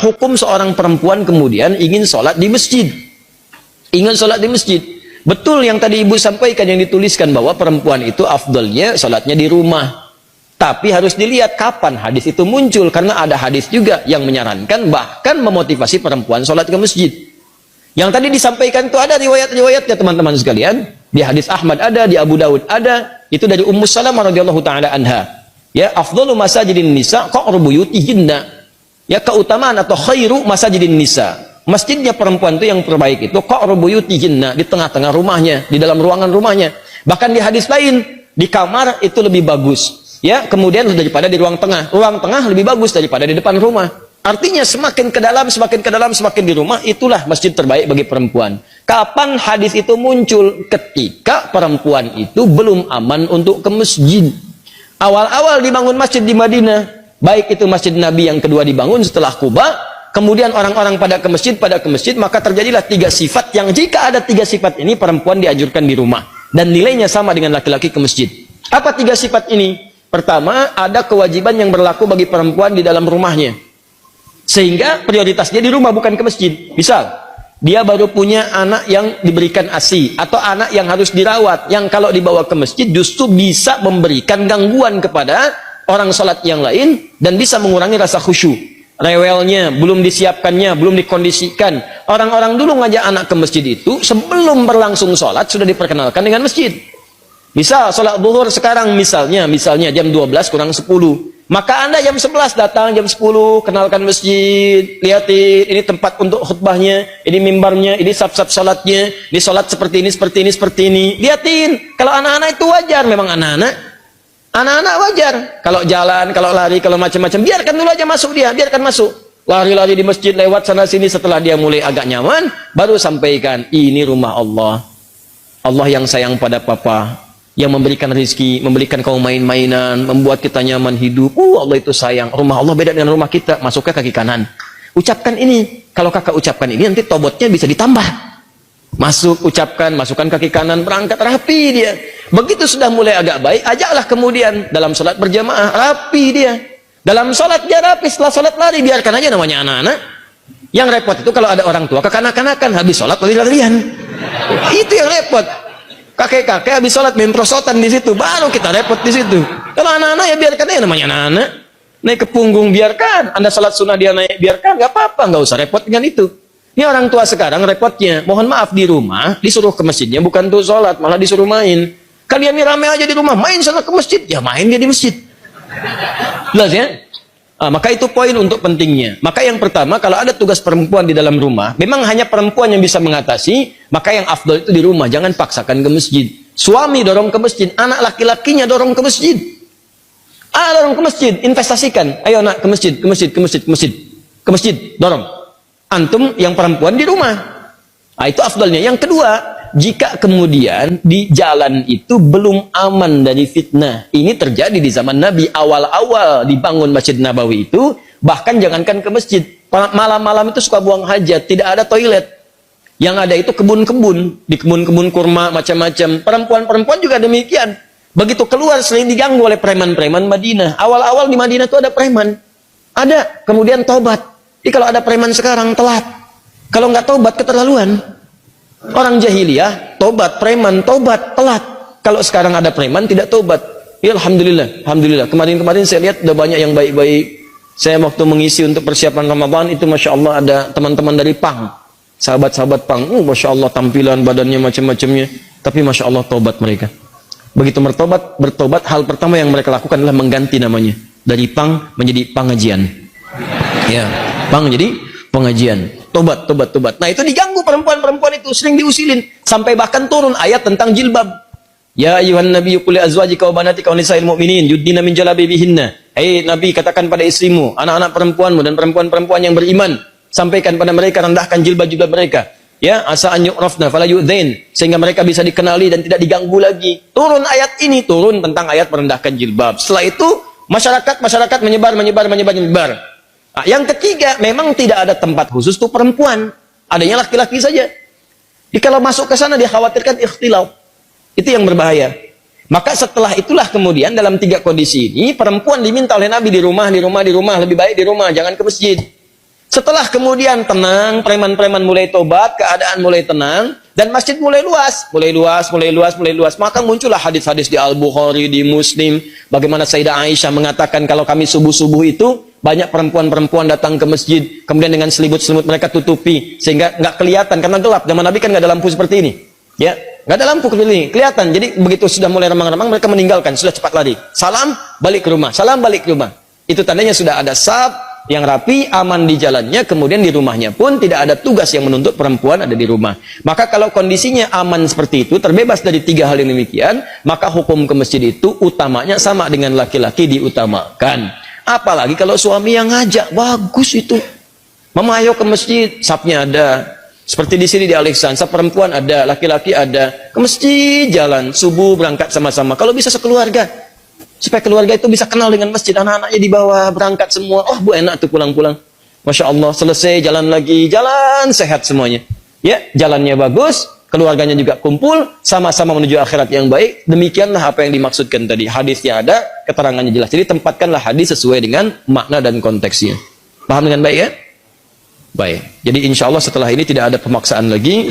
hukum seorang perempuan kemudian ingin sholat di masjid. Ingin sholat di masjid. Betul yang tadi ibu sampaikan, yang dituliskan bahwa perempuan itu afdalnya sholatnya di rumah. Tapi harus dilihat kapan hadis itu muncul. Karena ada hadis juga yang menyarankan, bahkan memotivasi perempuan sholat ke masjid. Yang tadi disampaikan itu ada riwayat-riwayatnya teman-teman sekalian. Di hadis Ahmad ada, di Abu Daud ada. Itu dari Ummu Salamah radhiyallahu ta'ala anha. Ya, afdalu masajidin nisa qa'ru buyutihinna. Ya, keutamaan atau khairu masajidin nisa. Masjidnya perempuan itu yang terbaik itu qa'ru buyutihinna, di tengah-tengah rumahnya, di dalam ruangan rumahnya. Bahkan di hadis lain, di kamar itu lebih bagus. Ya, kemudian daripada di ruang tengah. Ruang tengah lebih bagus daripada di depan rumah. Artinya semakin ke dalam, semakin ke dalam, semakin di rumah, itulah masjid terbaik bagi perempuan. Kapan hadis itu muncul? Ketika perempuan itu belum aman untuk ke masjid. Awal-awal dibangun masjid di Madinah, baik itu masjid Nabi yang kedua dibangun setelah Quba, kemudian orang-orang pada ke masjid, maka terjadilah 3 sifat yang jika ada 3 sifat ini, perempuan dianjurkan di rumah. Dan nilainya sama dengan laki-laki ke masjid. Apa 3 sifat ini? Pertama, ada kewajiban yang berlaku bagi perempuan di dalam rumahnya. Sehingga prioritasnya di rumah, bukan ke masjid. Misal, dia baru punya anak yang diberikan ASI, atau anak yang harus dirawat, yang kalau dibawa ke masjid justru bisa memberikan gangguan kepada orang sholat yang lain, dan bisa mengurangi rasa khusyuk. Rewelnya, belum disiapkannya, belum dikondisikan. Orang-orang dulu ngajak anak ke masjid itu, sebelum berlangsung sholat, sudah diperkenalkan dengan masjid. Misal, sholat zuhur sekarang misalnya jam 12 kurang 10. Maka Anda jam 11 datang, jam 10, kenalkan masjid, lihatin, ini tempat untuk khutbahnya, ini mimbarnya, ini saf-saf sholatnya, ini sholat seperti ini, seperti ini, seperti ini. Lihatin, kalau anak-anak itu wajar, memang anak-anak wajar. Kalau jalan, kalau lari, kalau macam-macam, biarkan dulu aja masuk dia, biarkan masuk. Lari-lari di masjid, lewat sana-sini, setelah dia mulai agak nyaman, baru sampaikan, ini rumah Allah. Allah yang sayang pada papa, yang memberikan rezeki, memberikan kau main-mainan, membuat kita nyaman hidup. Allah itu sayang. Rumah Allah beda dengan rumah kita. Masuknya kaki kanan. Ucapkan ini. Kalau kakak ucapkan ini, nanti tobotnya bisa ditambah. Masuk, ucapkan, masukkan kaki kanan, berangkat rapi dia. Begitu sudah mulai agak baik, ajaklah kemudian dalam sholat berjamaah, rapi dia. Dalam sholat dia rapi, setelah sholat lari, biarkan aja namanya anak-anak. Yang repot itu kalau ada orang tua kekanak-kanakan, habis sholat lari-larian. Itu yang repot. Kakek-kakek habis sholat main prosotan di situ, baru kita repot di situ. Kalau anak-anak ya biarkan aja namanya anak-anak. Naik ke punggung biarkan, Anda sholat sunnah dia naik biarkan, nggak apa-apa, nggak usah repot dengan itu. Ini orang tua sekarang repotnya, mohon maaf di rumah disuruh ke masjidnya bukan untuk sholat, malah disuruh main. Kalian ini rame aja di rumah, main sana ke masjid, ya main dia di masjid. Jelas ya? Maka itu poin untuk pentingnya. Maka yang pertama, kalau ada tugas perempuan di dalam rumah, memang hanya perempuan yang bisa mengatasi, maka yang afdal itu di rumah, jangan paksakan ke masjid. Suami dorong ke masjid, anak laki-lakinya dorong ke masjid. Dorong ke masjid, investasikan. Ayo nak ke masjid, ke masjid, ke masjid, ke masjid. Ke masjid, dorong. Antum yang perempuan di rumah. Itu afdalnya. Yang kedua, jika kemudian di jalan itu belum aman dari fitnah. Ini terjadi di zaman Nabi. Awal-awal dibangun Masjid Nabawi itu, bahkan jangankan ke masjid, malam-malam itu suka buang hajat, tidak ada toilet. Yang ada itu kebun-kebun, di kebun-kebun kurma macam-macam. Perempuan-perempuan juga demikian. Begitu keluar sering diganggu oleh preman-preman Madinah. Awal-awal di Madinah itu ada preman. Ada, kemudian tobat. Jadi kalau ada preman sekarang telat. Kalau nggak tobat keterlaluan. Orang jahiliyah, tobat, preman, tobat, telat. Kalau sekarang ada preman, tidak tobat. Ya Alhamdulillah, Alhamdulillah. Kemarin-kemarin saya lihat ada banyak yang baik-baik. Saya waktu mengisi untuk persiapan Ramadan, itu Masya Allah ada teman-teman dari Pang. Sahabat-sahabat Pang, Masya Allah tampilan badannya macam-macamnya. Tapi Masya Allah tobat mereka. Begitu bertobat, hal pertama yang mereka lakukan adalah mengganti namanya. Dari Pang menjadi Pangajian. Ya, Pang jadi pengajian. Tobat. Nah itu diganggu perempuan-perempuan itu, sering diusilin. Sampai bahkan turun ayat tentang jilbab. Ya ayuhan nabiyyu qul li azwajika wa banatika wa nisa'il mu'minin yudnina min jalabibihinna. Hei Nabi, katakan pada istrimu, anak-anak perempuanmu dan perempuan-perempuan yang beriman, sampaikan pada mereka, rendahkan jilbab-jilbab mereka. Ya, asa an yu'rafna fala yu'dzain, sehingga mereka bisa dikenali dan tidak diganggu lagi. Turun ayat ini, turun tentang ayat merendahkan jilbab. Setelah itu masyarakat menyebar. Nah, yang ketiga, memang tidak ada tempat khusus untuk perempuan, adanya laki-laki saja. Jadi kalau masuk ke sana dia khawatirkan ikhtilaf. Itu yang berbahaya. Maka setelah itulah kemudian dalam 3 kondisi ini perempuan diminta oleh Nabi di rumah, lebih baik di rumah, jangan ke masjid. Setelah kemudian tenang, preman-preman mulai tobat, keadaan mulai tenang, dan masjid mulai luas, maka muncullah hadis-hadis di Al-Bukhari, di Muslim, bagaimana Sayyidah Aisyah mengatakan kalau kami subuh-subuh itu banyak perempuan-perempuan datang ke masjid, kemudian dengan selimut-selimut mereka tutupi sehingga nggak kelihatan karena gelap. Zaman Nabi kan nggak ada lampu seperti ini, ya, nggak ada lampu seperti ini, kelihatan. Jadi begitu sudah mulai remang-remang mereka meninggalkan, sudah cepat lari, salam balik ke rumah, salam balik ke rumah. Itu tandanya sudah ada saf yang rapi, aman di jalannya, kemudian di rumahnya pun tidak ada tugas yang menuntut perempuan ada di rumah. Maka kalau kondisinya aman seperti itu, terbebas dari 3 hal yang demikian, maka hukum ke masjid itu utamanya sama dengan laki-laki diutamakan. Apalagi kalau suami yang ngajak, bagus itu. Mama ayo ke masjid, safnya ada. Seperti di sini di Alexan, saf perempuan ada, laki-laki ada. Ke masjid jalan, subuh berangkat sama-sama. Kalau bisa sekeluarga. Supaya keluarga itu bisa kenal dengan masjid, anak-anaknya dibawa berangkat semua. Oh bu, enak tuh pulang-pulang. Masya Allah, selesai jalan lagi, jalan sehat semuanya. Ya, jalannya bagus, keluarganya juga kumpul, sama-sama menuju akhirat yang baik. Demikianlah apa yang dimaksudkan tadi. Hadisnya ada, keterangannya jelas. Jadi tempatkanlah hadis sesuai dengan makna dan konteksnya. Paham dengan baik ya? Baik. Jadi insya Allah setelah ini tidak ada pemaksaan lagi.